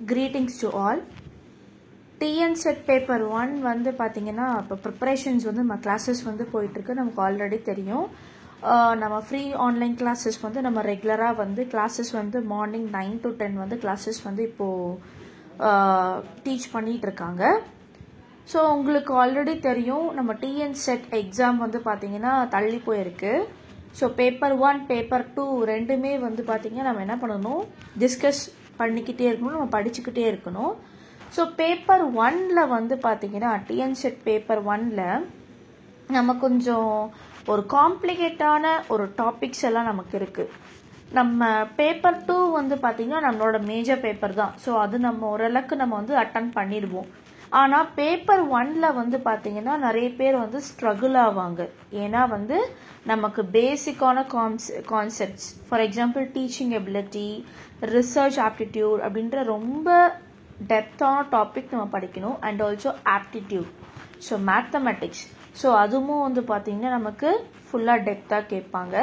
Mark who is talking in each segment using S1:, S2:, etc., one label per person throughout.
S1: Greetings to all. TN set paper 1 வந்து பாத்தீங்கன்னா இப்போ preparations வந்து நம்ம classes வந்து போயிட்டு இருக்கு நமக்கு ஆல்ரெடி தெரியும். நம்ம ஃப்ரீ ஆன்லைன் கிளாसेस வந்து நம்ம ரெகுலரா வந்து classes வந்து மார்னிங் 9 to 10 வந்து classes வந்து இப்போ டீச் பண்ணிட்டு இருக்காங்க. ஸோ உங்களுக்கு ஆல்ரெடி தெரியும் நம்ம TN set எக்ஸாம் வந்து பாத்தீங்கன்னா தள்ளி போயிருக்கு. ஸோ பேப்பர் 1 பேப்பர் 2 ரெண்டுமே வந்து பாத்தீங்கன்னா நம்ம என்ன பண்ணணும் டிஸ்கஸ் பண்ணிக்கிட்டே இருக்கணும் நம்ம படிச்சுக்கிட்டே இருக்கணும். ஸோ பேப்பர் 1ல வந்து பார்த்தீங்கன்னா TN செட் பேப்பர் 1ல நம்ம கொஞ்சம் ஒரு காம்ப்ளிகேட்டான ஒரு டாபிக்ஸ் எல்லாம் நமக்கு இருக்குது. நம்ம பேப்பர் 2 வந்து பார்த்தீங்கன்னா நம்மளோட மேஜர் பேப்பர் தான். ஸோ அது நம்ம ஓரளவுக்கு நம்ம வந்து அட்டன் பண்ணிடுவோம். ஆனால் பேப்பர் 1ல வந்து பார்த்தீங்கன்னா நிறைய பேர் வந்து ஸ்ட்ரகிள் ஆவாங்க. ஏன்னா வந்து நமக்கு பேசிக்கான concepts for example teaching ability, research aptitude அப்படின்ற ரொம்ப டெப்த்தான டாபிக் நம்ம படிக்கணும். And also aptitude, so mathematics, so அதுவும் வந்து பார்த்தீங்கன்னா நமக்கு ஃபுல்லாக டெப்த்தாக கேட்பாங்க.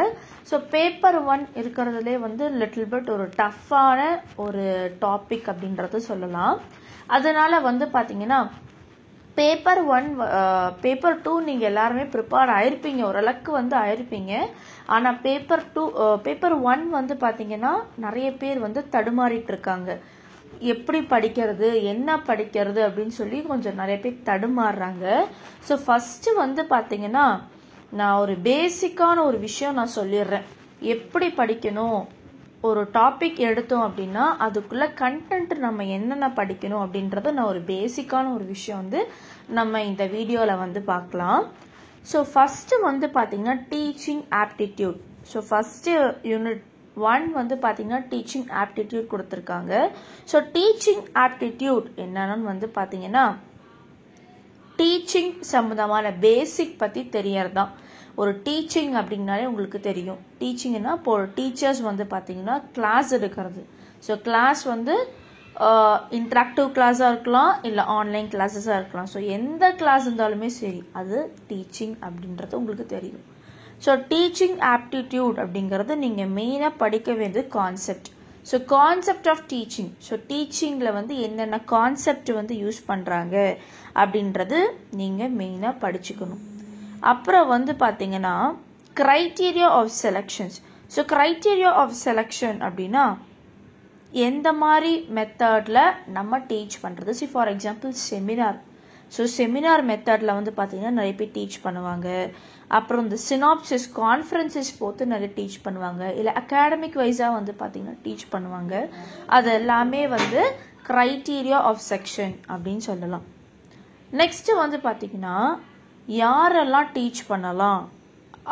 S1: ஸோ பேப்பர் 1 இருக்கிறதுலே வந்து லிட்டில் பிட் ஒரு டஃப்பான ஒரு டாபிக் அப்படின்றது சொல்லலாம். அதனால வந்து பார்த்தீங்கன்னா பேப்பர் 1 பேப்பர் 2 நீங்கள் எல்லாருமே ப்ரிப்பேர் ஆயிருப்பீங்க, ஓரளவுக்கு வந்து ஆயிருப்பீங்க. ஆனால் பேப்பர் 1 வந்து பார்த்தீங்கன்னா நிறைய பேர் வந்து தடுமாறிட்டு இருக்காங்க. எப்படி படிக்கிறது, என்ன படிக்கிறது அப்படின்னு சொல்லி கொஞ்சம் நிறைய பேர் தடுமாறுறாங்க. ஸோ ஃபஸ்ட்டு வந்து பார்த்தீங்கன்னா நான் ஒரு பேசிக்கான ஒரு விஷயம் நான் சொல்லிடுறேன். எப்படி படிக்கணும், ஒரு டாபிக் எடுத்தோம் அப்படின்னா அதுக்குள்ள கண்டென்ட் நம்ம என்னென்ன படிக்கணும் அப்படின்றத நான் ஒரு பேசிக்கான ஒரு விஷயம் வந்து நம்ம இந்த வீடியோவில் வந்து பார்க்கலாம். ஸோ ஃபஸ்ட்டு வந்து பார்த்தீங்கன்னா teaching aptitude. So first unit 1 வந்து பார்த்தீங்கன்னா டீச்சிங் ஆப்டிடியூட் கொடுத்துருக்காங்க. ஸோ டீச்சிங் ஆப்டிடியூட் என்னன்னு வந்து பார்த்தீங்கன்னா டீச்சிங் சம்மந்தமான பேசிக் பற்றி தெரியறதான். ஒரு டீச்சிங் அப்படின்னாலே உங்களுக்கு தெரியும். டீச்சிங்னா இப்போ ஒரு டீச்சர்ஸ் வந்து பார்த்தீங்கன்னா கிளாஸ் எடுக்கிறது. ஸோ கிளாஸ் வந்து இன்ட்ராக்டிவ் கிளாஸாக இருக்கலாம், இல்லை ஆன்லைன் கிளாஸஸாக இருக்கலாம். ஸோ எந்த கிளாஸ் இருந்தாலுமே சரி அது டீச்சிங் அப்படின்றது உங்களுக்கு தெரியும். ஸோ டீச்சிங் ஆப்டிடியூட் அப்படிங்கிறது நீங்கள் மெயினாக படிக்க வேண்டியது concept. So concept of teaching, so டீச்சிங்கில் வந்து என்னென்ன கான்செப்ட் வந்து யூஸ் பண்ணுறாங்க அப்படின்றது நீங்கள் மெயினாக படிச்சுக்கணும். அப்புறம் வந்து பார்த்தீங்கன்னா criteria of selections. So criteria of selection அப்படின்னா எந்த மாதிரி மெத்தடில் நம்ம டீச் பண்ணுறது. See for example seminar. So seminar மெத்தடில் வந்து பார்த்தீங்கன்னா நிறைய பேர் டீச் பண்ணுவாங்க. அப்புறம் இந்த சினாப்சிஸ் கான்ஃபரன்சஸ் போட்டு நிறைய டீச் பண்ணுவாங்க. இல்லை அகாடமிக் வைஸாக வந்து பார்த்தீங்கன்னா டீச் பண்ணுவாங்க. அது எல்லாமே வந்து க்ரைட்டீரியா ஆஃப் செக்ஷன் அப்படின்னு சொல்லலாம். நெக்ஸ்ட்டு வந்து பார்த்தீங்கன்னா யாரெல்லாம் டீச் பண்ணலாம்,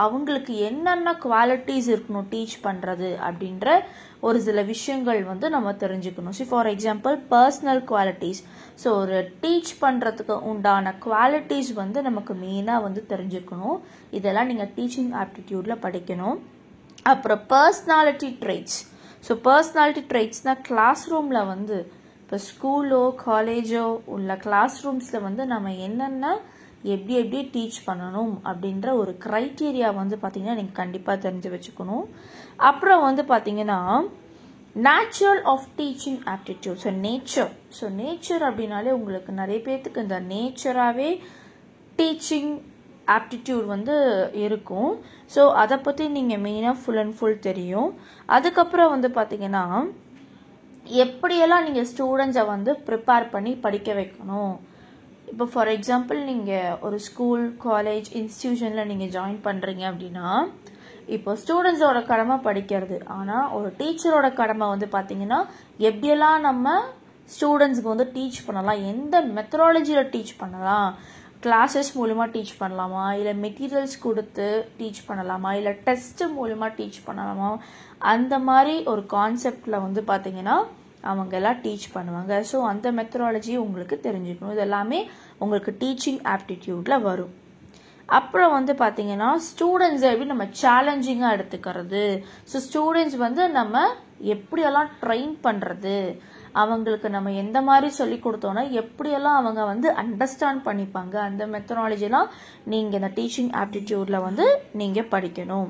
S1: அவங்களுக்கு என்னென்ன குவாலிட்டிஸ் இருக்கணும் டீச் பண்ணுறது அப்படின்ற ஒரு சில விஷயங்கள் வந்து நம்ம தெரிஞ்சுக்கணும். So for example personal qualities. So ஒரு டீச் பண்ணுறதுக்கு உண்டான குவாலிட்டிஸ் வந்து நமக்கு மெயினாக வந்து தெரிஞ்சுக்கணும். இதெல்லாம் நீங்கள் டீச்சிங் ஆப்டிடியூடில் படிக்கணும். அப்புறம் பர்சனாலிட்டி ட்ரெய்ட்ஸ். ஸோ பர்சனாலிட்டி ட்ரெய்ட்ஸ்னால் கிளாஸ் ரூமில் வந்து இப்போ ஸ்கூலோ காலேஜோ உள்ள கிளாஸ் ரூம்ஸில் வந்து நம்ம என்னென்ன எப்படி டீச் பண்ணணும் அப்படின்ற ஒரு க்ரைட்டீரியா வந்து பார்த்தீங்கன்னா நீங்கள் கண்டிப்பாக தெரிஞ்சு வச்சுக்கணும். அப்புறம் வந்து பார்த்தீங்கன்னா natural of teaching aptitude. So nature அப்படின்னாலே உங்களுக்கு நிறைய பேர்த்துக்கு இந்த நேச்சராகவே டீச்சிங் ஆப்டிடியூட் வந்து இருக்கும். ஸோ அதை பற்றி நீங்கள் மெயினாக ஃபுல் அண்ட் ஃபுல் தெரியும். அதுக்கப்புறம் வந்து பார்த்தீங்கன்னா எப்படியெல்லாம் நீங்கள் ஸ்டூடெண்ட்ஸை வந்து ப்ரிப்பேர் பண்ணி படிக்க வைக்கணும். இப்போ ஃபார் எக்ஸாம்பிள் நீங்கள் ஒரு ஸ்கூல் காலேஜ் இன்ஸ்டிடியூஷனில் நீங்கள் ஜாயின் பண்ணுறீங்க அப்படின்னா இப்போ ஸ்டூடெண்ட்ஸோட கடமை படிக்கிறது. ஆனால் ஒரு டீச்சரோட கடமை வந்து பார்த்தீங்கன்னா எப்படியெல்லாம் நம்ம ஸ்டூடெண்ட்ஸுக்கு வந்து டீச் பண்ணலாம், எந்த மெத்தடாலஜியில் டீச் பண்ணலாம், கிளாஸஸ் மூலமாக டீச் பண்ணலாமா, இல்லை மெட்டீரியல்ஸ் கொடுத்து டீச் பண்ணலாமா, இல்லை டெஸ்ட்டு மூலமாக டீச் பண்ணலாமா, அந்த மாதிரி ஒரு கான்செப்டில் வந்து பார்த்தீங்கன்னா அவங்க எல்லாம் டீச் பண்ணுவாங்க. ஸோ அந்த மெத்தடாலஜி உங்களுக்கு தெரிஞ்சுக்கணும். இது எல்லாமே உங்களுக்கு டீச்சிங் ஆப்டிடியூடில் வரும். அப்புறம் வந்து பார்த்தீங்கன்னா ஸ்டூடெண்ட்ஸை எப்படி நம்ம சேலஞ்சிங்காக எடுத்துக்கிறது. ஸோ ஸ்டூடெண்ட்ஸ் வந்து நம்ம எப்படியெல்லாம் ட்ரெயின் பண்ணுறது, அவங்களுக்கு நம்ம எந்த மாதிரி சொல்லி கொடுத்தோன்னா எப்படியெல்லாம் அவங்க வந்து அண்டர்ஸ்டாண்ட் பண்ணிப்பாங்க, அந்த மெத்தடாலஜிலாம் நீங்கள் இந்த டீச்சிங் ஆப்டிடியூடில் வந்து நீங்கள் படிக்கணும்.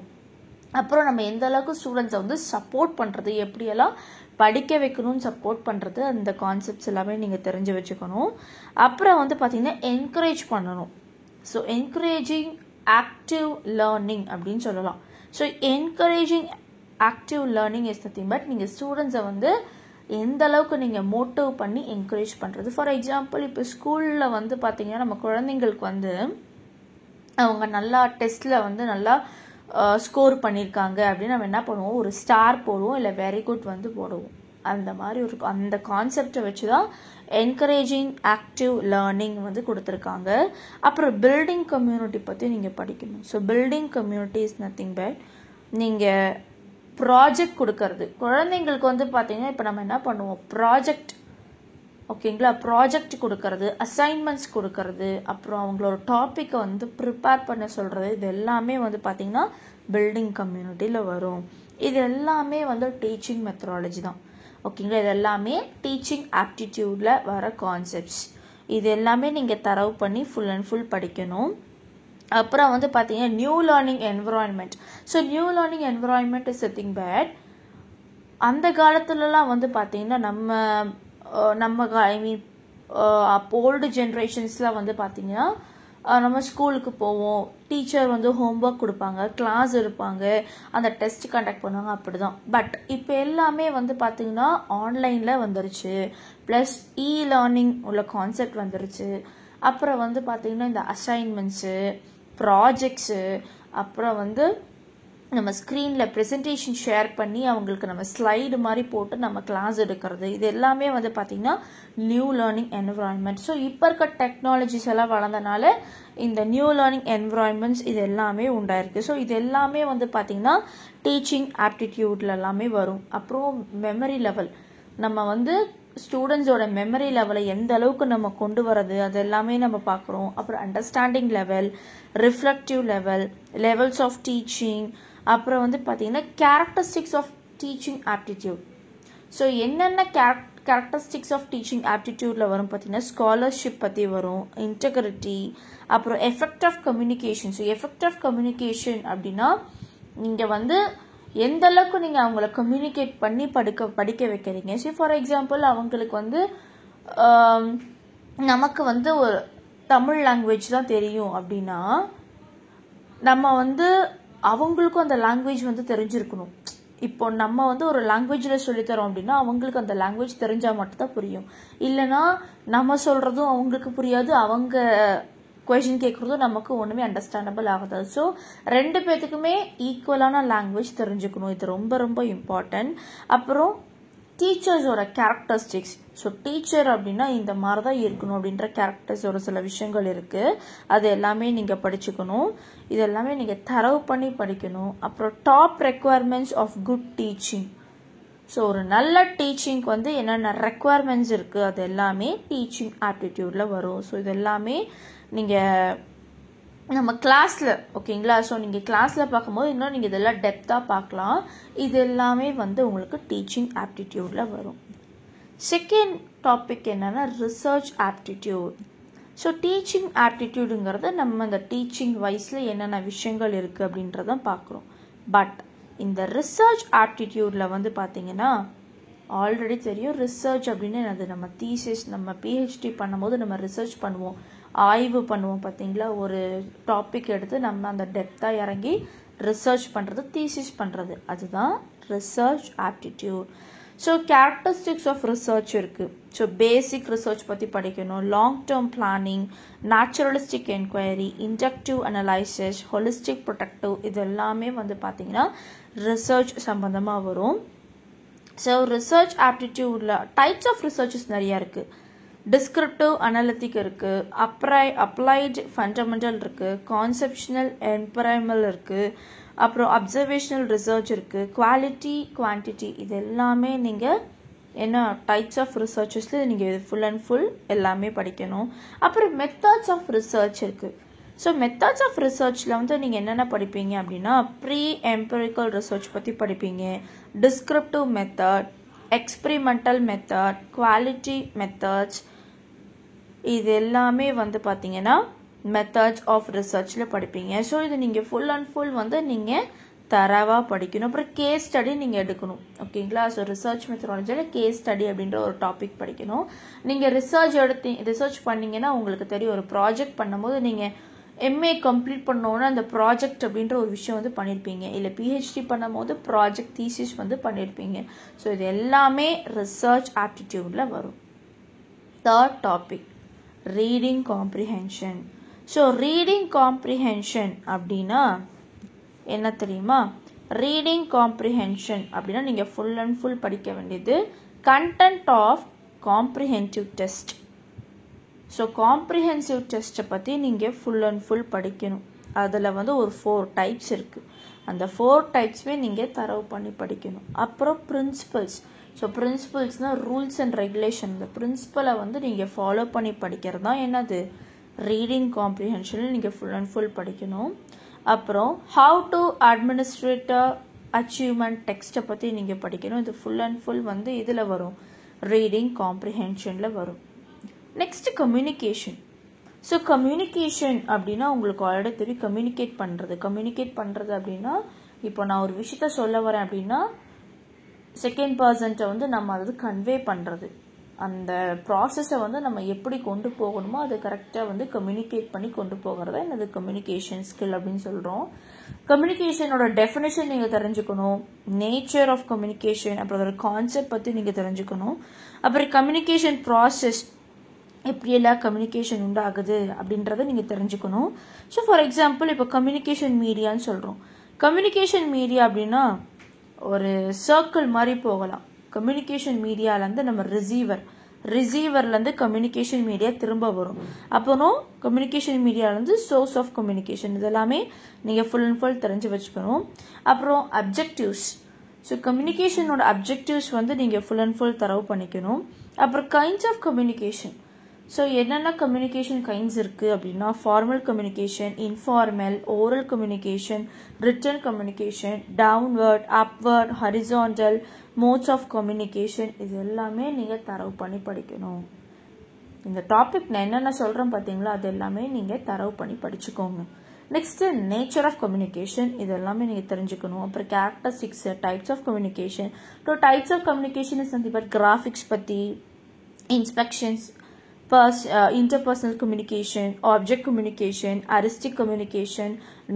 S1: அப்புறம் நம்ம எந்த அளவுக்கு ஸ்டூடெண்ட்ஸை வந்து சப்போர்ட் பண்ணுறது, எப்படியெல்லாம் படிக்க வைக்கணும்னு சப்போர்ட் பண்ணுறது அந்த கான்செப்ட்ஸ் எல்லாமே நீங்கள் தெரிஞ்சு வச்சுக்கணும். அப்புறம் வந்து பார்த்திங்கன்னா என்கரேஜ் பண்ணணும். ஸோ என்கரேஜிங் ஆக்டிவ் லேர்னிங் அப்படின்னு சொல்லலாம். So encouraging active learning is nothing but நீங்கள் ஸ்டூடெண்ட்ஸை வந்து எந்த அளவுக்கு நீங்கள் மோட்டிவ் பண்ணி என்கரேஜ் பண்ணுறது. ஃபார் எக்ஸாம்பிள் இப்போ ஸ்கூலில் வந்து பார்த்திங்கன்னா நம்ம குழந்தைங்களுக்கு வந்து அவங்க நல்லா டெஸ்ட்டில் வந்து நல்லா ஸ்கோர் பண்ணியிருக்காங்க அப்படின்னு நம்ம என்ன பண்ணுவோம், ஒரு ஸ்டார் போடுவோம், இல்லை வெரி குட் வந்து போடுவோம். அந்த மாதிரி ஒரு அந்த கான்செப்டை வச்சு தான் என்கரேஜிங் ஆக்டிவ் லேர்னிங் வந்து கொடுத்துருக்காங்க. அப்புறம் பில்டிங் கம்யூனிட்டி பற்றி நீங்கள் படிக்கணும். So building community is nothing but நீங்கள் ப்ராஜெக்ட் கொடுக்கறது. குழந்தைங்களுக்கு வந்து பார்த்தீங்கன்னா இப்போ நம்ம என்ன பண்ணுவோம், ப்ராஜெக்ட் ஓகேங்களா, ப்ராஜெக்ட் கொடுக்கறது, அசைன்மெண்ட்ஸ் கொடுக்கறது, அப்புறம் அவங்களோட டாப்பிக்கை வந்து ப்ரிப்பேர் பண்ண சொல்கிறது, இது எல்லாமே வந்து பார்த்திங்கன்னா பில்டிங் கம்யூனிட்டியில் வரும். இது எல்லாமே வந்து டீச்சிங் மெத்தடாலஜி தான். ஓகேங்களா, இது எல்லாமே டீச்சிங் ஆப்டிடியூடில் வர கான்செப்ட்ஸ். இது எல்லாமே நீங்கள் தரவு பண்ணி ஃபுல் அண்ட் ஃபுல் படிக்கணும். அப்புறம் வந்து பார்த்தீங்கன்னா new learning environment. So new learning environment is nothing but அந்த காலத்துலலாம் வந்து பார்த்தீங்கன்னா நம்ம ஐ மீன் அப்போ ஓல்டு ஜென்ரேஷன்ஸ்லாம் வந்து பார்த்தீங்கன்னா நம்ம ஸ்கூலுக்கு போவோம், டீச்சர் வந்து ஹோம்ஒர்க் கொடுப்பாங்க, கிளாஸ் இருப்பாங்க, அந்த டெஸ்ட் கண்டக்ட் பண்ணுவாங்க, அப்படி தான். பட் இப்போ எல்லாமே வந்து பார்த்தீங்கன்னா ஆன்லைனில் வந்துருச்சு, ப்ளஸ் லேர்னிங் உள்ள கான்செப்ட் வந்துருச்சு. அப்புறம் வந்து பார்த்தீங்கன்னா இந்த அசைன்மெண்ட்ஸு, ப்ராஜெக்ட்ஸு, அப்புறம் வந்து நம்ம ஸ்க்ரீனில் ப்ரெசன்டேஷன் ஷேர் பண்ணி அவங்களுக்கு நம்ம ஸ்லைடு மாதிரி போட்டு நம்ம கிளாஸ் எடுக்கிறது, இது எல்லாமே வந்து பார்த்திங்கன்னா நியூ லேர்னிங் என்விரான்மெண்ட். ஸோ இப்போ இருக்க டெக்னாலஜிஸ் எல்லாம் வளர்ந்தனால இந்த நியூ லேர்னிங் என்விரான்மெண்ட்ஸ் இது எல்லாமே உண்டாயிருக்கு. ஸோ இது எல்லாமே வந்து பார்த்திங்கன்னா டீச்சிங் ஆப்டிடியூட்ல எல்லாமே வரும். அப்புறம் மெமரி லெவல், நம்ம வந்து ஸ்டூடெண்ட்ஸோட மெமரி லெவலை எந்த அளவுக்கு நம்ம கொண்டு வரது, அது எல்லாமே நம்ம பார்க்குறோம். அப்புறம் understanding level, reflective level, levels of teaching, அப்புறம் வந்து பார்த்தீங்கன்னா characteristics of teaching aptitude. So என்னென்ன கேரக்டரிஸ்டிக்ஸ் ஆஃப் டீச்சிங் ஆப்டிடியூடில் வரும் பார்த்தீங்கன்னா ஸ்காலர்ஷிப் பற்றி வரும், இன்டெகிரிட்டி, அப்புறம் effect of communication. So effect of communication அப்படின்னா நீங்கள் வந்து எந்த அளவுக்கு நீங்கள் அவங்கள கம்யூனிகேட் பண்ணி படிக்க வைக்கிறீங்க. ஸோ ஃபார் எக்ஸாம்பிள் அவங்களுக்கு வந்து நமக்கு வந்து ஒரு தமிழ் லாங்குவேஜ் தான் தெரியும் அப்படின்னா நம்ம வந்து அவங்களுக்கும் அந்த லாங்குவேஜ் வந்து தெரிஞ்சிருக்கணும். இப்போ நம்ம வந்து ஒரு லாங்குவேஜில் சொல்லித்தரோம் அப்படின்னா அவங்களுக்கு அந்த லாங்குவேஜ் தெரிஞ்சால் மட்டும்தான் புரியும். இல்லைனா நம்ம சொல்கிறதும் அவங்களுக்கு புரியாது, அவங்க கொஷின் கேட்குறதும் நமக்கு ஒன்றுமே அண்டர்ஸ்டாண்டபிள் ஆகுது. ஸோ ரெண்டு பேர்த்துக்குமே ஈக்குவலான லாங்குவேஜ் தெரிஞ்சுக்கணும், இது ரொம்ப ரொம்ப இம்பார்ட்டன்ட். அப்புறம் டீச்சர்ஸோட கேரக்டரிஸ்டிக்ஸ். ஸோ டீச்சர் அப்படின்னா இந்த மாதிரி தான் இருக்கணும் அப்படின்ற கேரக்டர்ஸோட சில விஷயங்கள் இருக்குது, அது எல்லாமே நீங்கள் படிச்சுக்கணும். இது எல்லாமே நீங்கள் தரவு பண்ணி படிக்கணும். அப்புறம் top requirements of good teaching. So ஒரு நல்ல டீச்சிங்க்கு வந்து என்னென்ன ரெக்குவயர்மெண்ட்ஸ் இருக்குது அது எல்லாமே டீச்சிங் ஆப்டிடியூடில் வரும். ஸோ இது எல்லாமே நீங்கள் நம்ம கிளாஸில் ஓகேங்களா, ஸோ நீங்கள் கிளாஸில் பார்க்கும்போது இன்னும் நீங்கள் இதெல்லாம் டெப்த்தாக பார்க்கலாம். இது எல்லாமே வந்து உங்களுக்கு டீச்சிங் ஆப்டிடியூடில் வரும். செகண்ட் டாபிக் என்னென்னா ரிசர்ச் ஆப்டிடியூட். ஸோ டீச்சிங் ஆப்டிடியூடுங்கிறது நம்ம இந்த டீச்சிங் வைஸில் என்னென்ன விஷயங்கள் இருக்குது அப்படின்றதான் பார்க்குறோம். பட் இந்த ரிசர்ச் ஆப்டிடியூடில் வந்து பார்த்தீங்கன்னா ஆல்ரெடி தெரியும், ரிசர்ச் அப்படின்னு அது நம்ம தீசிஸ், நம்ம பிஹெச்டி பண்ணும்போது நம்ம ரிசர்ச் பண்ணுவோம், ஆய்வு பண்ணுவோம் பார்த்தீங்களா. ஒரு டாபிக் எடுத்து நம்ம அந்த டெப்த்தாக இறங்கி ரிசர்ச் பண்ணுறது, தீசிஸ் பண்ணுறது, அதுதான் research aptitude. So characteristics of research இருக்குது. ஸோ பேசிக் ரிசர்ச் பற்றி படிக்கணும், long term planning, naturalistic enquiry, inductive analysis, holistic productive, இது எல்லாமே வந்து பார்த்தீங்கன்னா ரிசர்ச் சம்மந்தமாக வரும். ஸோ ரிசர்ச் ஆப்டிடியூடில் டைப்ஸ் ஆஃப் ரிசர்ச்சஸ் நிறையா இருக்குது. டிஸ்கிரிப்டிவ் அனலிட்டிக் இருக்குது, அப்ளைடு ஃபண்டமெண்டல் இருக்குது, கான்செப்ஷனல் எம்பரைமல் இருக்குது, அப்புறம் அப்சர்வேஷனல் ரிசர்ச் இருக்குது, குவாலிட்டி குவான்டிட்டி, இது எல்லாமே நீங்கள் என்ன டைப்ஸ் ஆஃப் ரிசர்ச்சஸில் நீங்கள் ஃபுல் அண்ட் ஃபுல் எல்லாமே படிக்கணும். அப்புறம் மெத்தட்ஸ் ஆஃப் ரிசர்ச் இருக்குது. ஸோ மெத்தட்ஸ் ஆஃப் ரிசர்ச்சில் வந்து நீங்கள் என்னென்ன படிப்பீங்க அப்படின்னா ப்ரீ எம்பரிக்கல் ரிசர்ச் பற்றி படிப்பீங்க, descriptive method, experimental method, quality methods, இது எல்லாமே வந்து பார்த்தீங்கன்னா மெத்தட்ஸ் ஆஃப் ரிசர்ச்சில் படிப்பீங்க. ஸோ இது நீங்கள் ஃபுல் அண்ட் ஃபுல் வந்து நீங்கள் தரவாக படிக்கணும். அப்புறம் கேஸ் ஸ்டடி நீங்கள் எடுக்கணும். ஓகேங்களா? ஸோ ரிசர்ச் மெத்தடாலஜியில் கேஸ் ஸ்டடி அப்படின்ற ஒரு டாபிக் படிக்கணும். நீங்கள் ரிசர்ச் பண்ணிங்கன்னா உங்களுக்கு தெரியும், ஒரு ப்ராஜெக்ட் பண்ணும்போது நீங்கள் எம்ஏ கம்ப்ளீட் பண்ணோன்னா அந்த ப்ராஜெக்ட் அப்படின்ற ஒரு விஷயம் வந்து பண்ணியிருப்பீங்க. இல்லை பிஹெச்டி பண்ணும் போது ப்ராஜெக்ட் தீசிஸ் வந்து பண்ணியிருப்பீங்க. ஸோ இது எல்லாமே ரிசர்ச் ஆப்டிடியூடில் வரும். Third topic reading comprehension. So reading comprehension அப்படின்னா என்ன தெரியுமா? ரீடிங் காம்ப்ரிஹென்ஷன் அப்படின்னா நீங்கள் ஃபுல் அண்ட் ஃபுல் படிக்க வேண்டியது content of comprehensive test. So comprehensive டெஸ்ட்டை பற்றி நீங்கள் ஃபுல் அண்ட் ஃபுல் படிக்கணும். அதில் வந்து ஒரு 4 டைப்ஸ் இருக்குது. அந்த 4 டைப்ஸுமே நீங்கள் தரவு பண்ணி படிக்கணும். அப்புறம் பிரின்சிபல்ஸ். ஸோ பிரின்சிபல்ஸ்னால் ரூல்ஸ் அண்ட் ரெகுலேஷன். இந்த பிரின்சிபலை வந்து நீங்கள் ஃபாலோ பண்ணி படிக்கிறது தான் என்னது ரீடிங் காம்ப்ரிஹென்ஷனில் நீங்கள் ஃபுல் அண்ட் ஃபுல் படிக்கணும். அப்புறம் ஹவு டு அட்மினிஸ்ட்ரேட் அச்சீவ்மெண்ட் டெக்ஸ்ட்டை பற்றி நீங்கள் படிக்கணும். இது ஃபுல் அண்ட் ஃபுல் வந்து இதில் வரும், ரீடிங் காம்ப்ரிஹென்ஷனில் வரும். Next communication. ஸோ கம்யூனிகேஷன் அப்படின்னா உங்களுக்கு ஆல்ரெடி தெரியும், கம்யூனிகேட் பண்ணுறது அப்படின்னா இப்போ நான் ஒரு விஷயத்த சொல்ல வரேன் அப்படின்னா செகண்ட் பர்சன்ட்டை வந்து நம்ம அது கன்வே பண்ணுறது. அந்த ப்ராசஸை வந்து நம்ம எப்படி கொண்டு போகணுமோ அதை கரெக்டாக வந்து கம்யூனிகேட் பண்ணி கொண்டு போகிறதா என்னது கம்யூனிகேஷன் ஸ்கில் அப்படின்னு சொல்கிறோம். கம்யூனிகேஷனோட டெஃபினேஷன் நீங்கள் தெரிஞ்சுக்கணும். நேச்சர் ஆஃப் கம்யூனிகேஷன், அப்புறம் அதோட கான்செப்ட் பற்றி நீங்கள் தெரிஞ்சுக்கணும். அப்புறம் கம்யூனிகேஷன் ப்ராசஸ் எப்படியெல்லாம் கம்யூனிகேஷன் உண்டாகுது அப்படின்றத நீங்கள் தெரிஞ்சுக்கணும். ஸோ ஃபார் எக்ஸாம்பிள் இப்போ கம்யூனிகேஷன் மீடியான்னு சொல்கிறோம். கம்யூனிகேஷன் மீடியா அப்படின்னா ஒரு சர்க்கிள் மாதிரி போகலாம். கம்யூனிகேஷன் மீடியாவிலேருந்து நம்ம ரிசீவர்லேருந்து கம்யூனிகேஷன் மீடியா திரும்ப வரும். அப்புறம் கம்யூனிகேஷன் மீடியாவிலேருந்து சோர்ஸ் ஆஃப் கம்யூனிகேஷன், இதெல்லாமே நீங்கள் ஃபுல் அண்ட் ஃபுல் தெரிஞ்சு வச்சுக்கணும். அப்புறம் அப்ஜெக்டிவ்ஸ். ஸோ கம்யூனிகேஷனோட அப்ஜெக்டிவ்ஸ் வந்து நீங்கள் ஃபுல் அண்ட் ஃபுல் தரவு பண்ணிக்கணும். அப்புறம் கைண்ட்ஸ் ஆஃப் கம்யூனிகேஷன். ஸோ என்னென்ன கம்யூனிகேஷன் கைண்ட்ஸ் இருக்குது அப்படின்னா formal communication, informal, oral communication, written communication, downward, upward, horizontal, modes of communication, இது எல்லாமே நீங்கள் தரவு பண்ணி படிக்கணும். இந்த டாபிக் நான் என்னென்ன சொல்கிறேன் பார்த்தீங்களா, அது எல்லாமே நீங்கள் தரவு பண்ணி படிச்சுக்கோங்க. நெக்ஸ்ட்டு நேச்சர் ஆஃப் கம்யூனிகேஷன், இது எல்லாமே நீங்கள் தெரிஞ்சுக்கணும். அப்புறம் characteristics, types of communication. So types of communication is nothing but graphics பற்றி, inspections, interpersonal communication, object communication, aristic communication,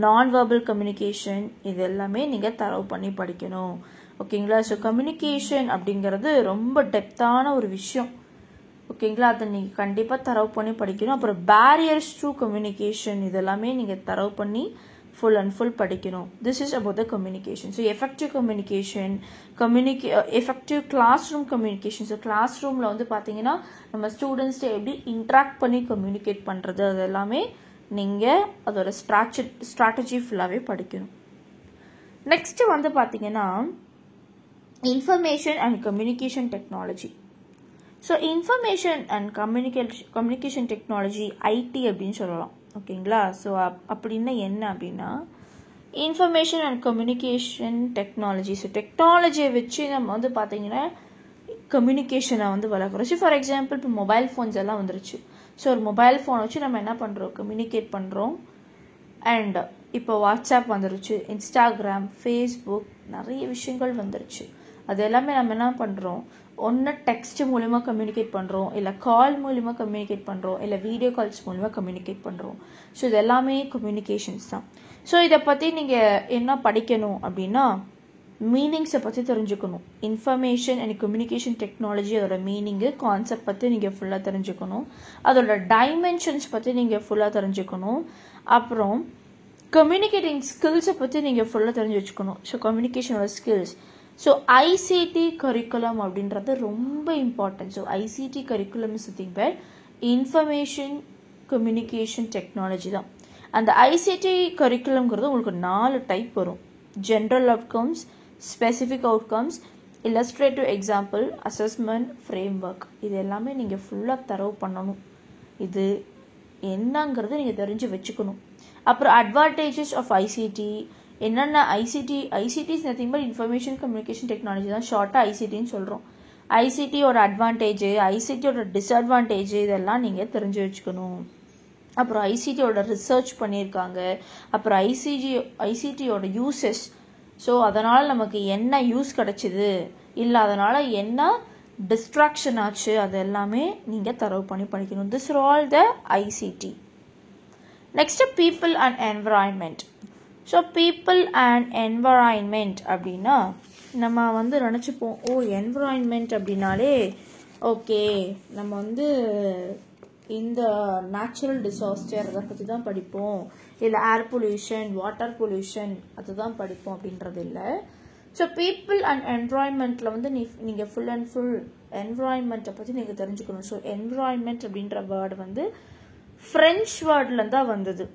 S1: non-verbal communication, இது எல்லாமே நீங்கள் தரவு பண்ணி படிக்கணும். ஓகேங்களா? ஸோ கம்யூனிகேஷன் அப்படிங்கிறது ரொம்ப டெப்த்தான ஒரு விஷயம். ஓகேங்களா? அதை நீங்கள் கண்டிப்பாக தரவு பண்ணி படிக்கணும். அப்புறம் பேரியர்ஸ் டு கம்யூனிகேஷன், இதெல்லாமே நீங்கள் தரவு பண்ணி full and full படிக்கணும். This is about the communication. So effective communication, effective classroom communication. So classroomல வந்து பார்த்தீங்கன்னா நம்ம ஸ்டூடெண்ட்ஸ் எப்படி இன்ட்ராக்ட் பண்ணி கம்யூனிகேட் பண்ணுறது, அது எல்லாமே நீங்கள் அதோட ஸ்ட்ராட்டஜி ஃபுல்லாகவே படிக்கணும். நெக்ஸ்ட் வந்து பார்த்தீங்கன்னா information and communication technology. So information and communication technology ID அப்படின்னு சொல்லலாம். ஓகேங்களா? ஸோ அப்படின்னா என்ன அப்படின்னா information and communication technology. So டெக்னாலஜியை வச்சு நம்ம வந்து பார்த்தீங்கன்னா கம்யூனிகேஷனை வந்து வளர்க்குறோம். ஸோ ஃபார் எக்ஸாம்பிள் இப்போ மொபைல் ஃபோன்ஸ் எல்லாம் வந்துருச்சு. ஸோ ஒரு மொபைல் ஃபோனை வச்சு நம்ம என்ன பண்ணுறோம், கம்யூனிகேட் பண்ணுறோம். அண்ட் இப்போ வாட்ஸ்அப் வந்துருச்சு, இன்ஸ்டாகிராம், ஃபேஸ்புக், நிறைய விஷயங்கள் வந்துருச்சு. அது எல்லாமே நம்ம என்ன பண்ணுறோம், ஒன்று டெக்ஸ்ட் மூலிமா கம்யூனிகேட் பண்ணுறோம், இல்லை கால் மூலிமா கம்யூனிகேட் பண்ணுறோம், இல்லை வீடியோ கால்ஸ் மூலிமா கம்யூனிகேட் பண்ணுறோம். ஸோ இது எல்லாமே கம்யூனிகேஷன்ஸ் தான். ஸோ இதை பற்றி நீங்கள் என்ன படிக்கணும் அப்படின்னா மீனிங்ஸை பற்றி தெரிஞ்சுக்கணும். இன்ஃபர்மேஷன் அண்ட் கம்யூனிகேஷன் டெக்னாலஜி அதோட மீனிங்கு, கான்செப்ட் பற்றி நீங்கள் ஃபுல்லாக தெரிஞ்சுக்கணும். அதோட டைமென்ஷன்ஸ் பற்றி நீங்கள் ஃபுல்லாக தெரிஞ்சுக்கணும். அப்புறம் கம்யூனிகேட்டிங் ஸ்கில்ஸை பற்றி நீங்கள் ஃபுல்லாக தெரிஞ்சு வச்சுக்கணும். ஸோ கம்யூனிகேஷனோட ஸ்கில்ஸ். ஸோ ஐசிடி கரிக்குலம் அப்படின்றது ரொம்ப important. So ICT curriculum is nothing but information communication technology தான். அந்த ஐசிடி கரிக்குலம்ங்கிறது உங்களுக்கு 4 டைப் வரும். General outcomes, specific outcomes, illustrative example, assessment, framework. இது எல்லாமே நீங்கள் ஃபுல்லாக தரவு பண்ணணும். இது என்னங்கிறது நீங்கள் தெரிஞ்சு வச்சுக்கணும். அப்புறம் அட்வான்டேஜஸ் ஆஃப் ஐசிடி என்னென்ன. ICT is nothing but information communication technology தான், ஷார்ட்டாக ஐசிடின்னு சொல்கிறோம். ஐசிடியோட அட்வான்டேஜ், ஐசிடியோட டிஸ்அட்வான்டேஜ், இதெல்லாம் நீங்கள் தெரிஞ்சு வச்சுக்கணும். அப்புறம் ஐசிடியோட ரிசர்ச் பண்ணியிருக்காங்க. அப்புறம் ஐசிடியோட யூசஸ், ஸோ அதனால் நமக்கு என்ன யூஸ் கிடச்சிது, இல்லை அதனால் என்ன டிஸ்ட்ராக்ஷன் ஆச்சு, அது எல்லாமே நீங்கள் தரவு பண்ணி படிக்கணும். This are all the ICT. Next people and environment. So people and environment அப்படின்னா நம்ம வந்து நினச்சிப்போம், ஓ என்விரான்மெண்ட் அப்படின்னாலே ஓகே நம்ம வந்து இந்த நேச்சுரல் டிசாஸ்டர் அதை பற்றி தான் படிப்போம், இல்லை ஏர் பொல்யூஷன், வாட்டர் பொல்யூஷன் அதுதான் படிப்போம் அப்படின்றது இல்லை. ஸோ பீப்புள் அண்ட் என்விரான்மெண்ட்டில் வந்து நீங்கள் ஃபுல் அண்ட் ஃபுல் என்விரான்மெண்ட்டை பற்றி நீங்கள் தெரிஞ்சுக்கணும். ஸோ என்விரான்மெண்ட் அப்படின்ற வேர்டு வந்து ஃப்ரெஞ்ச் வேர்டில் தான் வந்தது.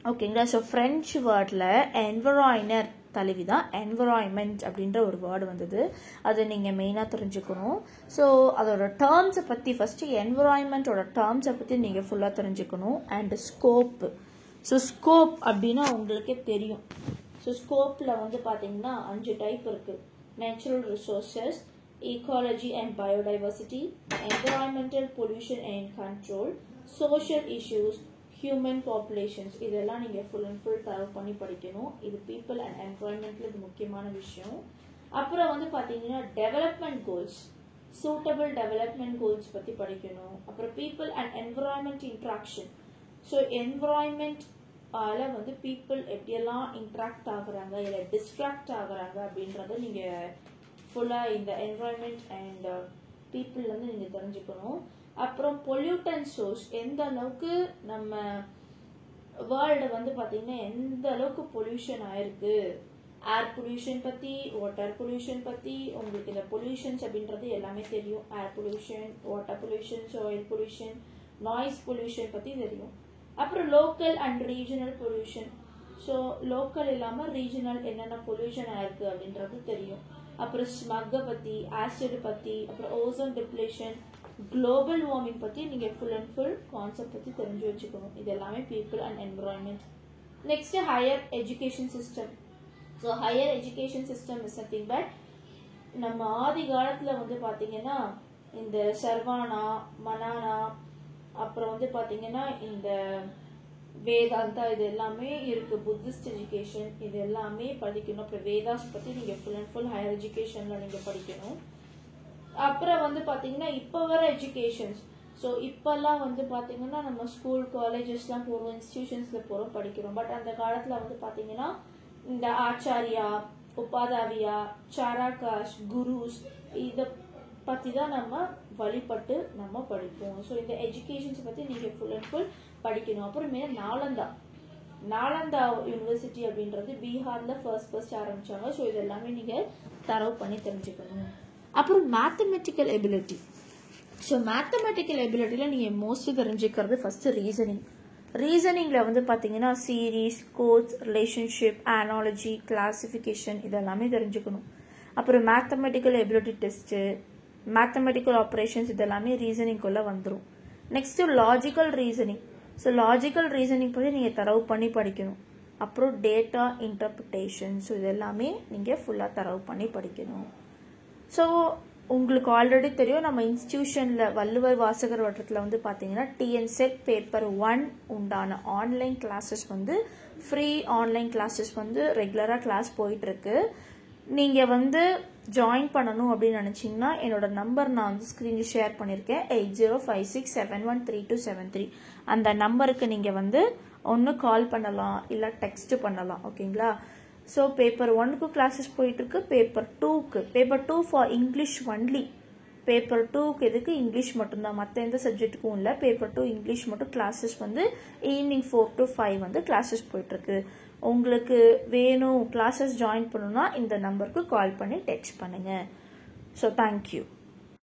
S1: ஓகேங்களா. ஸோ ஃப்ரெஞ்ச் வேர்டில் என்விராய்னர் தலைவி தான் என்விரான்மெண்ட் அப்படின்ற ஒரு வேர்டு வந்தது. அதை நீங்கள் மெயினாக தெரிஞ்சுக்கணும். ஸோ அதோட டேர்ம்ஸை பற்றி ஃபஸ்ட்டு என்விரான்மெண்ட்டோட டேர்ம்ஸை பற்றி நீங்கள் ஃபுல்லாக தெரிஞ்சுக்கணும். And scope. ஸோ ஸ்கோப் அப்படின்னா உங்களுக்கே தெரியும். ஸோ ஸ்கோப்பில் வந்து பார்த்தீங்கன்னா 5 டைப் இருக்குது. Natural resources, ecology and biodiversity, environmental pollution and control, social issues, human populations. இதெல்லாம் நீங்கள் ஃபுல் அண்ட் ஃபுல் தரவு பண்ணி படிக்கணும். இது பீப்புள் அண்ட் என்விரான்மெண்ட்டில் இது முக்கியமான விஷயம். அப்புறம் வந்து பார்த்தீங்கன்னா development goals, suitable development goals பற்றி படிக்கணும். அப்புறம் people and environment interaction. So environment வந்து பீப்புள் எப்படியெல்லாம் இன்ட்ராக்ட் ஆகுறாங்க இல்லை டிஸ்ட்ராக்ட் ஆகுறாங்க அப்படின்றத நீங்கள் ஃபுல்லாக இந்த என்விரான்மெண்ட் அண்ட் பீப்புள் வந்து நீங்கள் தெரிஞ்சுக்கணும். அப்புறம் பொல்யூட்டன் சோர்ஸ், எந்த அளவுக்கு நம்ம வேர்ல்டு வந்து பார்த்தீங்கன்னா எந்த அளவுக்கு பொல்யூஷன் ஆயிருக்கு, ஏர் பொல்யூஷன் பற்றி, வாட்டர் பொல்யூஷன் பற்றி. உங்களுக்கு இந்த பொல்யூஷன்ஸ் அப்படின்றது எல்லாமே தெரியும். Air pollution, water pollution, soil pollution, noise pollution பற்றி தெரியும். அப்புறம் local and regional pollution. So local இல்லாமல் ரீஜனல் என்னென்ன பொல்யூஷன் ஆயிருக்கு அப்படின்றது தெரியும். அப்புறம் ஸ்மக்கை பற்றி, ஆசிட் பற்றி, அப்புறம் ஓசோன் டிப்ளேஷன், குளோபல் வார்மிங் பற்றி நீங்கள் ஃபுல் அண்ட் ஃபுல் கான்செப்ட் பற்றி தெரிஞ்சு வச்சுக்கணும். இது எல்லாமே people and environment. Next higher education system. So higher education system is something but நம்ம ஆதி காலத்தில் வந்து பார்த்தீங்கன்னா இந்த சர்வானா, மனானா, அப்புறம் வந்து பார்த்தீங்கன்னா இந்த வேதாந்தா இது எல்லாமே இருக்கு. புத்திஸ்ட் எஜுகேஷன் இது எல்லாமே படிக்கணும். அப்புறம் வேதாஸ் பற்றி நீங்கள் ஃபுல் அண்ட் ஃபுல் ஹையர் எஜுகேஷனில் நீங்கள் படிக்கணும். அப்புறம் வந்து பார்த்தீங்கன்னா இப்போ வர எஜுகேஷன்ஸ். ஸோ இப்போல்லாம் வந்து பார்த்தீங்கன்னா நம்ம ஸ்கூல் காலேஜஸ்லாம் போகிறோம், இன்ஸ்டிடியூஷன்ஸில் போகிறோம், படிக்கிறோம். பட் அந்த காலத்தில் வந்து பார்த்தீங்கன்னா இந்த ஆச்சாரியா, உபாதாவியா, சாராகாஷ், குருஸ் இதை பற்றி தான் நம்ம வழிபட்டு நம்ம படிப்போம். ஸோ இந்த எஜுகேஷன்ஸை பற்றி நீங்கள் ஃபுல் அண்ட் ஃபுல் படிக்கணும். அப்புறமே நாலந்தா யூனிவர்சிட்டி அப்படின்றது பீகாரில் ஃபர்ஸ்ட் ஆரம்பித்தாங்க. ஸோ இது எல்லாமே நீங்கள் தரவு பண்ணி தெரிஞ்சுக்கணும். அப்புறம் மேத்தமெட்டிக்கல் எபிலிட்டி. ஸோ மேத்தமெட்டிக்கல் எபிலிட்டியில் நீங்கள் மோஸ்ட்லி தெரிஞ்சுக்கிறது ஃபஸ்ட்டு ரீசனிங். ரீசனிங்கில் வந்து பார்த்தீங்கன்னா series, codes, relationship, analogy, classification இதெல்லாமே தெரிஞ்சுக்கணும். அப்புறம் mathematical ability test, mathematical operations இதெல்லாமே ரீசனிங்குள்ளே வந்துடும். Next logical reasoning. So logical reasoning பற்றி நீங்கள் தரவு பண்ணி படிக்கணும். அப்புறம் டேட்டா இன்டர்பிரிட்டேஷன். ஸோ இது எல்லாமே நீங்கள் ஃபுல்லாக தரவு பண்ணி படிக்கணும். ஸோ உங்களுக்கு ஆல்ரெடி தெரியும் நம்ம இன்ஸ்டிடியூஷனில் வள்ளுவர் வாசகர் வட்டத்தில் வந்து பார்த்தீங்கன்னா டிஎன்செட் பேப்பர் 1 உண்டான ஆன்லைன் கிளாஸஸ் வந்து ஃப்ரீ ஆன்லைன் கிளாஸஸ் வந்து ரெகுலராக கிளாஸ் போயிட்டுருக்கு. நீங்கள் வந்து ஜாயின் பண்ணணும் அப்படின்னு நினச்சிங்கன்னா என்னோட நம்பர் நான் வந்து ஸ்க்ரீனில் ஷேர் பண்ணியிருக்கேன். 8056713273. அந்த நம்பருக்கு நீங்கள் வந்து ஒன்று கால் பண்ணலாம் இல்லை டெக்ஸ்ட் பண்ணலாம். ஓகேங்களா. ஸோ பேப்பர் 1க்கு கிளாஸஸ் போயிட்டுருக்கு. Paper 2 for English only. Paper 2க்கு எதுக்கு இங்கிலீஷ் மட்டும்தான், மற்ற எந்த சப்ஜெக்ட்டுக்கும் இல்லை. பேப்பர் 2 இங்கிலீஷ் மட்டும் கிளாஸஸ் வந்து ஈவினிங் 4 to 5 வந்து கிளாஸஸ் போயிட்டுருக்கு. உங்களுக்கு வேணும் கிளாஸஸ் ஜாயின் பண்ணணும்னா இந்த நம்பருக்கு கால் பண்ணி டெக்ஸ்ட் பண்ணுங்கள். So thank you.